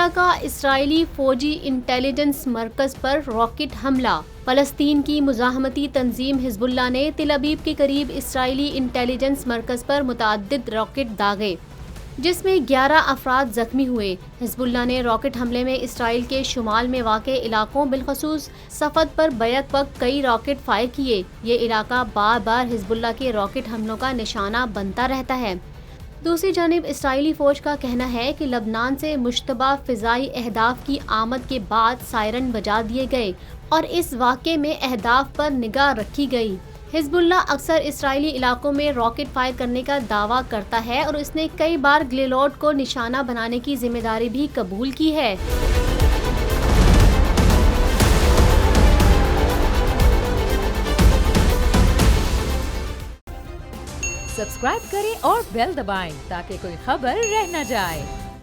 का इसराइली फौजी इंटेलिजेंस मरकज पर रॉकेट हमला। फलस्तीन की मुजाहमती तंजीम हिजबुल्लाह ने तिल अबीब के करीब इसराइली इंटेलिजेंस मरकज पर मुतअद्दिद रॉकेट दागे, जिसमें 11 अफराद जख्मी हुए। हिजबुल्लाह ने रॉकेट हमले में इसराइल के शुमाल में वाक़े इलाकों बिलखसूस सफ़द पर बैक वक्त कई रॉकेट फायर किए। ये इलाका बार बार हिजबुल्लाह के रॉकेट हमलों का निशाना बनता रहता है। दूसरी जानिब इसराइली फौज का कहना है कि लबनान से मुश्तबा फ़िज़ाई अहदाफ की आमद के बाद सायरन बजा दिए गए और इस वाक़े में अहदाफ पर निगाह रखी गई। हिजबुल्लाह अक्सर इसराइली इलाकों में रॉकेट फायर करने का दावा करता है और इसने कई बार ग्लिलोड को निशाना बनाने की जिम्मेदारी भी कबूल की है। सब्सक्राइब करें और बेल दबाएं ताकि कोई खबर रह न जाए।